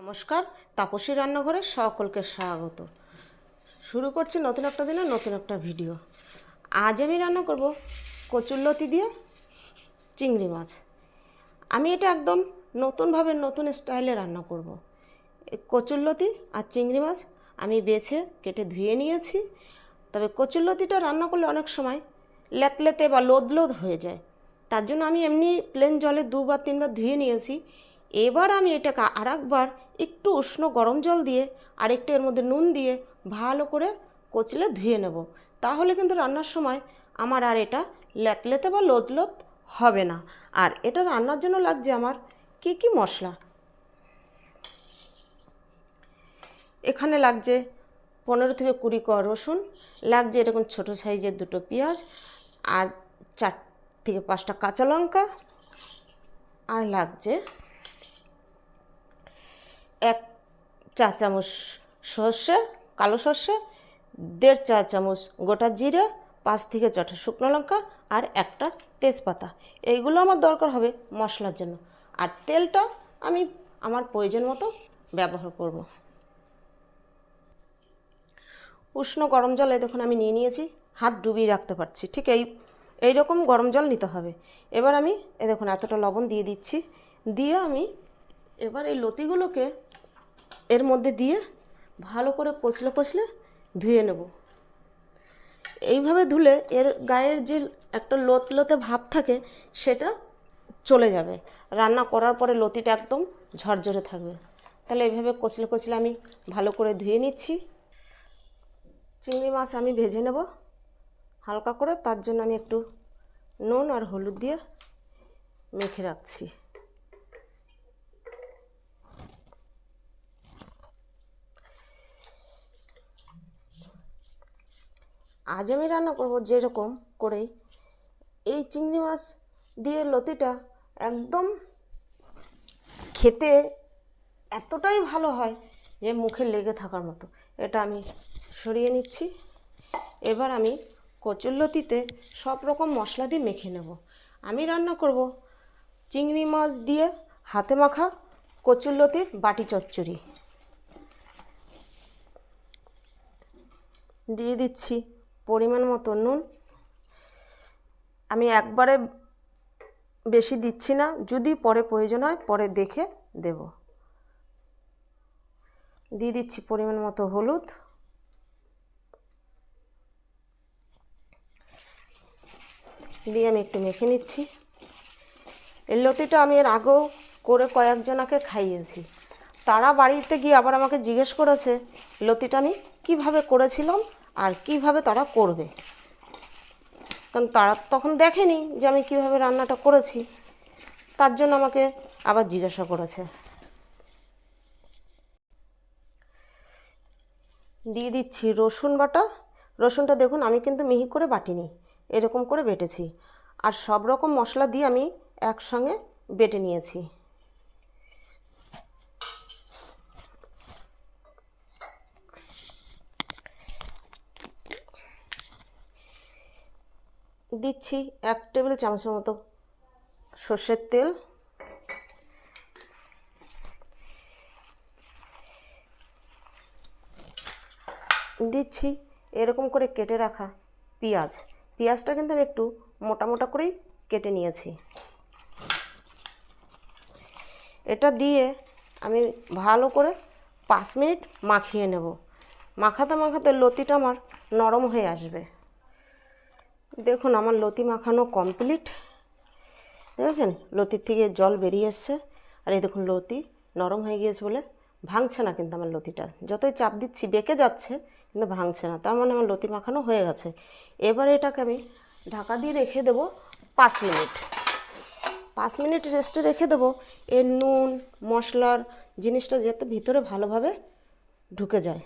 নমস্কার, তাপসী রান্নাঘরে সকলকে স্বাগত। শুরু করছি নতুন একটা দিনে নতুন একটা ভিডিও। আজ আমি রান্না করব কচুরলতি দিয়ে চিংড়ি মাছ। আমি এটা একদম নতুনভাবে নতুন স্টাইলে রান্না করব। এই কচুরলতি আর চিংড়ি মাছ আমি বেছে কেটে ধুয়ে নিয়েছি। তবে কচুরলতিটা রান্না করলে অনেক সময় লেতলেতে বা লোদ লোদ হয়ে যায়, তার জন্য আমি এমনি প্লেন জলে 2-3 বার ধুয়ে নিয়েছি। এবার আমি এটাকে আরেকবার একটু উষ্ণ গরম জল দিয়ে আরেকটু এর মধ্যে নুন দিয়ে ভালো করে কচলে ধুয়ে নেব। তাহলে কিন্তু রান্নার সময় আমার আর এটা লেতলেতে বা লোদ লোদ হবে না। আর এটা রান্নার জন্য লাগছে আমার কি কি মশলা। এখানে লাগছে 15-20 কোয়া রসুন, লাগছে এরকম ছোটো সাইজের 2টো পেঁয়াজ, আর 4-5টা কাঁচা লঙ্কা, আর লাগছে 1 চা চামচ সর্ষে, কালো সর্ষে, 1.5 চা চামচ গোটা জিরে, 5-6টা শুকনো লঙ্কা, আর একটা তেজপাতা। এইগুলো আমার দরকার হবে মশলার জন্য। আর তেলটা আমি আমার প্রয়োজন মতো ব্যবহার করব। উষ্ণ গরম জল এই দেখুন আমি নিয়ে নিয়েছি, হাত ডুবিয়ে রাখতে পারছি, ঠিক এই রকম গরম জল নিতে হবে। এবার আমি এই দেখুন এতটা লবণ দিয়ে দিচ্ছি। দিয়ে আমি এবার এই লতিগুলোকে এর মধ্যে দিয়ে ভালো করে কচলে কচলে ধুয়ে নেব। এইভাবে ধুলে এর গায়ের যে একটা লতলতে ভাব থাকে সেটা চলে যাবে। রান্না করার পরে লতিটা একদম ঝরঝরে থাকবে। তাহলে এইভাবে কচলে কচলে আমি ভালো করে ধুয়ে নিচ্ছি। চিংড়ি মাছ আমি ভেজে নেব হালকা করে, তার জন্য আমি একটু নুন আর হলুদ দিয়ে মেখে রাখছি। আজ আমি রান্না করব যেরকম করেই এই চিংড়ি মাছ দিয়ে লতিটা একদম খেতে এতটাই ভালো হয় যে মুখে লেগে থাকার মতো। এটা আমি সরিয়ে নিচ্ছি। এবার আমি কচুরলতিতে সব রকম মশলা দিয়ে মেখে নেব। আমি রান্না করব চিংড়ি মাছ দিয়ে হাতে মাখা কচুরলতির বাটি চচ্চড়ি। দিয়ে দিচ্ছি পরিমাণ মতো নুন। আমি একবারে বেশি দিচ্ছি না, যদি পরে প্রয়োজন হয় পরে দেখে দেব। দিয়ে দিচ্ছি পরিমাণ মতো হলুদ। দিয়ে আমি একটু মেখে নিচ্ছি। এই লতিটা আমি এর আগেও করে কয়েকজনাকে খাইয়েছি। তারা বাড়িতে গিয়ে আবার আমাকে জিজ্ঞেস করেছে লতিটা আমি কীভাবে করেছিলাম আর কিভাবে তারা করবে, কারণ তারা তখন দেখেনি যে আমি কিভাবে রান্নাটা করেছি, তার জন্য আমাকে আবার জিজ্ঞাসা করেছে। দিয়ে দিচ্ছি রসুন বাটা। রসুনটা দেখুন আমি কিন্তু মিহি করে বাটিনি, এরকম করে বেটেছি। আর সব রকম মশলা দিয়ে আমি একসঙ্গে বেটে নিয়েছি। দিচ্ছি 1 টেবিল চামচের মতো সর্ষের তেল। দিচ্ছি এরকম করে কেটে রাখা পেঁয়াজ। পেঁয়াজটা কিন্তু আমি একটু মোটা মোটা করেই কেটে নিয়েছি। এটা দিয়ে আমি ভালো করে 5 মিনিট মাখিয়ে নেব। মাখাতে মাখাতে লতিটা আমার নরম হয়ে আসবে। দেখুন আমার লতি মাখানো কমপ্লিট। দেখেছেন লতির থেকে জল বেরিয়ে এসছে। আর এই দেখুন লতি নরম হয়ে গিয়েছে বলে ভাঙছে না, কিন্তু আমার লতিটা যতই চাপ দিচ্ছি বেঁকে যাচ্ছে কিন্তু ভাঙছে না, তার মানে আমার লতি মাখানো হয়ে গেছে। এবার এটাকে আমি ঢাকা দিয়ে রেখে দেব 5 মিনিট। 5 মিনিট রেস্টে রেখে দেবো, এর নুন মশলার জিনিসটা যাতে ভিতরে ভালোভাবে ঢুকে যায়।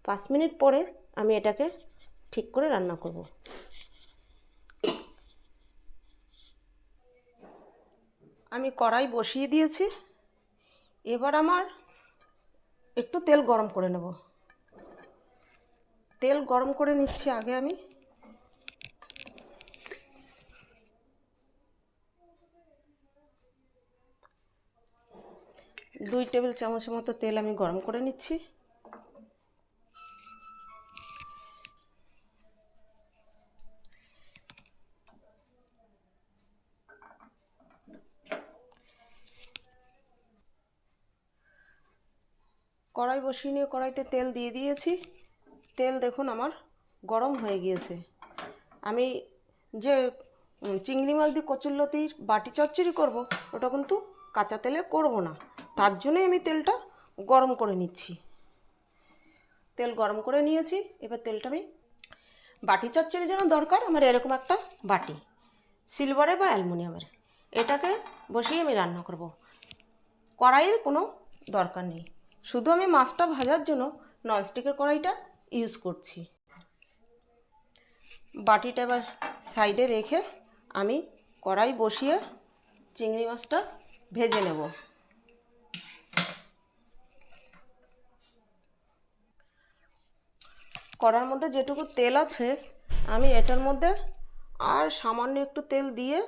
5 মিনিট পরে আমি এটাকে ঠিক করে রান্না করব। আমি কড়াই বসিয়ে দিয়েছি। এবার আমার একটু তেল গরম করে নেব। তেল গরম করে নিচ্ছি আগে আমি। 2 টেবিল চামচের মতো তেল আমি গরম করে নিচ্ছি। কড়াই বসিয়ে নিয়ে কড়াইতে তেল দিয়ে দিয়েছি। তেল দেখুন আমার গরম হয়ে গিয়েছে। আমি যে চিংড়ি মাছ দিয়ে কচুরলতির বাটি চচ্চড়ি করব, ওটা কিন্তু কাঁচা তেলে করব না, তার জন্যই আমি তেলটা গরম করে নিচ্ছি। তেল গরম করে নিয়েছি। এবার তেলটা আমি বাটি চচ্চড়ির জন্য দরকার আমার এরকম একটা বাটি, সিলভারে বা অ্যালুমিনিয়ামের। এটাকে বসিয়ে আমি রান্না করব। কড়াইয়ের কোনো দরকার নেই, শুধু আমি মাছটা ভাজার জন্য ননস্টিকের কড়াইটা ইউজ করছি। বাটিটা এবার সাইডে রেখে আমি কড়াই বসিয়ে চিংড়ি মাছটা ভেজে নেব। কড়ার মধ্যে যেটুকু তেল আছে আমি এটার মধ্যে আর সামান্য একটু তেল দিয়ে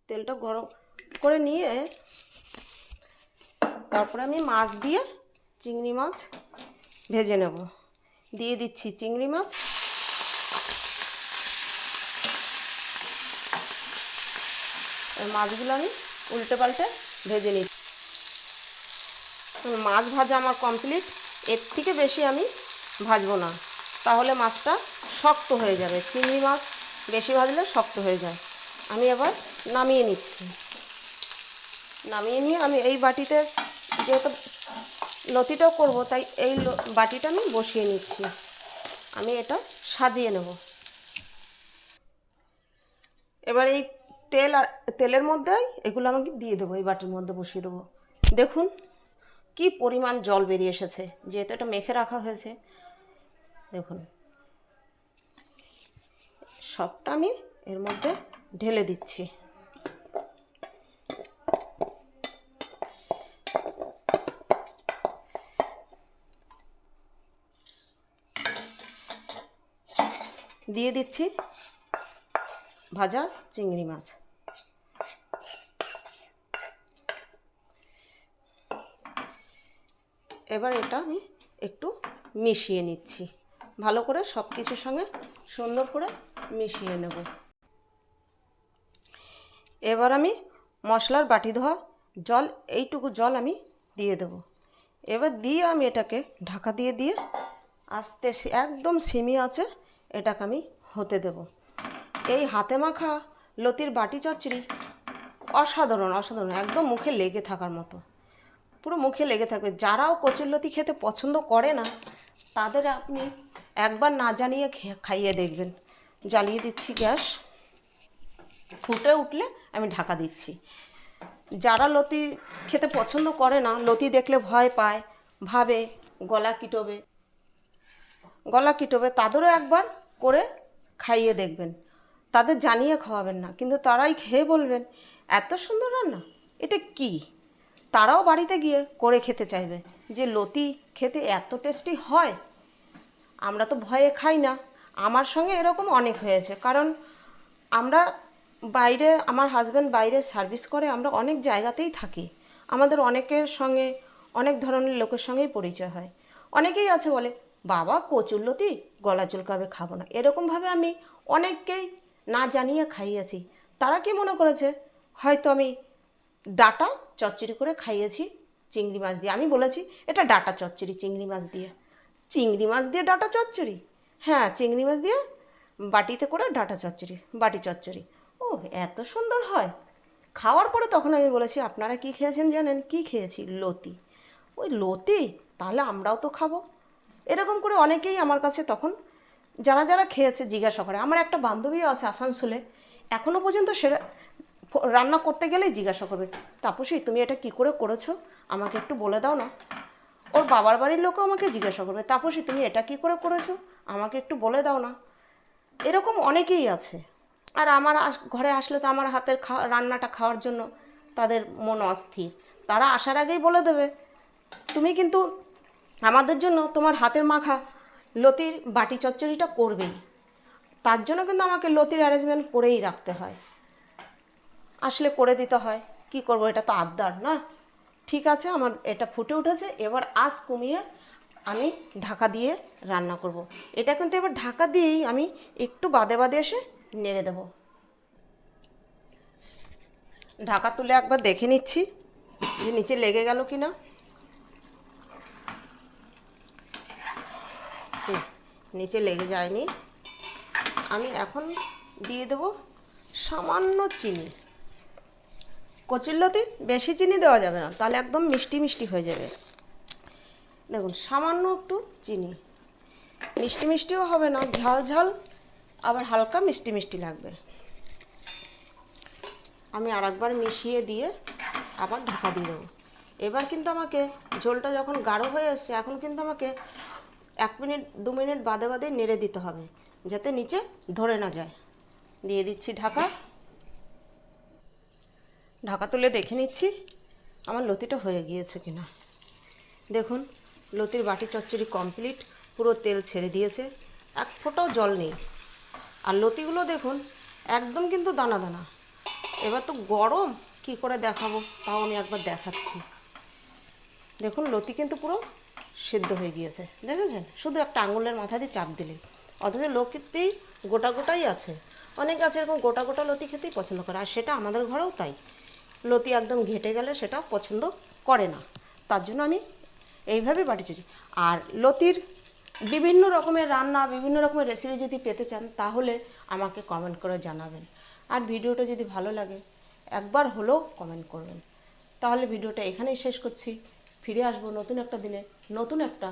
তেলটা গরম করে নিয়ে তারপরে আমি মাছ দিয়ে চিংড়ি মাছ ভেজে নেব। দিয়ে দিচ্ছি চিংড়ি মাছ। মাছগুলো আমি উল্টে পাল্টে ভেজে নিচ্ছি। মাছ ভাজা আমার কমপ্লিট। এর থেকে বেশি আমি ভাজবো না, তাহলে মাছটা শক্ত হয়ে যাবে। চিংড়ি মাছ বেশি ভাজলে শক্ত হয়ে যায়। আমি এবার নামিয়ে নিচ্ছি। নামিয়ে নিয়ে আমি এই বাটিতে যেহেতু লতিটাও করব, তাই এই বাটিটা আমি বসিয়ে নিচ্ছি। আমি এটা সাজিয়ে নেব। এবার এই তেল আর তেলের মধ্যে এগুলো আমাকে দিয়ে দেবো, এই বাটির মধ্যে বসিয়ে দেবো। দেখুন কি পরিমাণ জল বেরিয়ে এসেছে, যেহেতু এটা মেখে রাখা হয়েছে। দেখুন সবটা আমি এর মধ্যে ঢেলে দিচ্ছি। দিয়ে দিচ্ছি ভাজা চিংড়ি মাছ। এবার এটা আমি একটু মিশিয়ে নিচ্ছি, ভালো করে সব কিছুর সঙ্গে সুন্দর করে মিশিয়ে নেব। এবার আমি মশলার বাটি ধোয়া জল, এইটুকু জল আমি দিয়ে দেব। এবার দিয়ে আমি এটাকে ঢাকা দিয়ে দিয়ে আস্তে একদম সিমি আছে এটাকে আমি হতে দেব। এই হাতে মাখা লতির বাটি চচ্চড়ি অসাধারণ অসাধারণ, একদম মুখে লেগে থাকার মতো, পুরো মুখে লেগে থাকবে। যারাও কচুরলতি খেতে পছন্দ করে না তাদের আপনি একবার না জানিয়ে খাইয়ে দেখবেন। জ্বালিয়ে দিচ্ছি গ্যাস। ফুটে উঠলে আমি ঢাকা দিচ্ছি। যারা লতি খেতে পছন্দ করে না, লতি দেখলে ভয় পায়, ভাবে গলা কিটোবে, তাদেরও একবার করে খাইয়ে দেখবেন। তাদের জানিয়ে খাওয়াবেন না, কিন্তু তারাই খেয়ে বলবেন এত সুন্দর রান্না, এটা কি। তারাও বাড়িতে গিয়ে করে খেতে চাইবে যে লতি খেতে এত টেস্টি হয়। আমরা তো ভয়ে খাই না। আমার সঙ্গে এরকম অনেক হয়েছে, কারণ আমরা বাইরে, আমার হাজব্যান্ড বাইরে সার্ভিস করে, আমরা অনেক জায়গাতেই থাকি। আমাদের অনেকের সঙ্গে অনেক ধরনের লোকের সঙ্গেই পরিচয় হয়। অনেকেই আছে বলে বাবা কচুরলতি গলা চুলকাবে, খাবো না। এরকমভাবে আমি অনেককেই না জানিয়ে খাইয়েছি। তারা কি মনে করেছে হয়তো আমি ডাটা চচ্চড়ি করে খাইয়েছি চিংড়ি মাছ দিয়ে। আমি বলেছি এটা ডাটা চচ্চড়ি চিংড়ি মাছ দিয়ে। চিংড়ি মাছ দিয়ে ডাটা চচ্চড়ি? হ্যাঁ, চিংড়ি মাছ দিয়ে বাটিতে করে ডাটা চচ্চড়ি, বাটি চচ্চড়ি। ও এত সুন্দর হয়। খাওয়ার পরে তখন আমি বলেছি আপনারা কি খেয়েছেন জানেন? কি খেয়েছি? লতি। ওই লতি, তাহলে আমরাও তো খাবো। এরকম করে অনেকেই আমার কাছে তখন যারা যারা খেয়েছে জিজ্ঞাসা করে। আমার একটা বান্ধবীও আছে আসানসোলে, এখনও পর্যন্ত সেটা রান্না করতে গেলেই জিজ্ঞাসা করবে তাপসী তুমি এটা কি করে করেছো, আমাকে একটু বলে দাও না। ওর বাবার বাড়ির লোকও আমাকে জিজ্ঞাসা করবে তাপসী তুমি এটা কি করে করেছো, আমাকে একটু বলে দাও না। এরকম অনেকেই আছে। আর আমার ঘরে আসলে তো আমার হাতের রান্নাটা খাওয়ার জন্য তাদের মন অস্থির। তারা আসার আগেই বলে দেবে তুমি কিন্তু আমাদের জন্য তোমার হাতের মাখা লতির বাটি চচ্চড়িটা করবেই। তার জন্য কিন্তু আমাকে লতির অ্যারেঞ্জমেন্ট করেই রাখতে হয়, আসলে করে দিতে হয়। কি করব, এটা তো আবদার না। ঠিক আছে, আমার এটা ফুটে উঠেছে। এবার আঁচ কমিয়ে আমি ঢাকা দিয়ে রান্না করব। এটা কিন্তু এবার ঢাকা দিয়েই আমি একটু বাদে বাদে এসে নেড়ে দেব। ঢাকা তুলে একবার দেখে নিচ্ছি যে নিচে লেগে গেল কি না। নিচে লেগে যায়নি। আমি এখন দিয়ে দেব সামান্য চিনি। কচুরলতি বেশি চিনি দেওয়া যাবে না, তাহলে একদম মিষ্টি মিষ্টি হয়ে যাবে। দেখুন সামান্য একটু চিনি, মিষ্টি মিষ্টিও হবে না, ঝাল ঝাল আবার হালকা মিষ্টি মিষ্টি লাগবে। আমি আরেকবার মিশিয়ে দিয়ে আবার ঢাকা দিয়ে দেবো। এবার কিন্তু আমাকে ঝোলটা যখন গাঢ় হয়ে এসছে, এখন কিন্তু আমাকে 1 মিনিট 2 মিনিট বাদে বাদে নেড়ে দিতে হবে, যাতে নিচে ধরে না যায়। দিয়ে দিচ্ছি ঢাকা। ঢাকা তুলে দেখে নিচ্ছি আমার লতিটা হয়ে গিয়েছে কিনা। দেখুন লতির বাটি চচ্চড়ি কমপ্লিট, পুরো তেল ছেড়ে দিয়েছে, এক ফোঁটাও জল নেই। আর লতিগুলো দেখুন একদম কিন্তু দানা দানা। এবার তো গরম, কি করে দেখাবো, তাও আমি একবার দেখাচ্ছি। দেখুন লতি কিন্তু পুরো সিদ্ধ হয়ে গিয়েছে, দেখেছেন? শুধু একটা আঙুলের মাথা দিয়ে চাপ দিলে। অথচ লতিতেই গোটা গোটাই আছে। অনেকে আছে এরকম গোটা গোটা লতি খেতেই পছন্দ করে, আর সেটা আমাদের ঘরেও তাই। লতি একদম ঘেটে গেলে সেটা পছন্দ করে না, তার জন্য আমি এইভাবে বাটি চুরি। আর লতির বিভিন্ন রকমের রান্না, বিভিন্ন রকমের রেসিপি যদি পেতে চান, তাহলে আমাকে কমেন্ট করে জানাবেন। আর ভিডিওটা যদি ভালো লাগে একবার হলেও কমেন্ট করবেন। তাহলে ভিডিওটা এখানেই শেষ করছি। ফিরে আসবো নতুন একটা দিনে নতুন একটা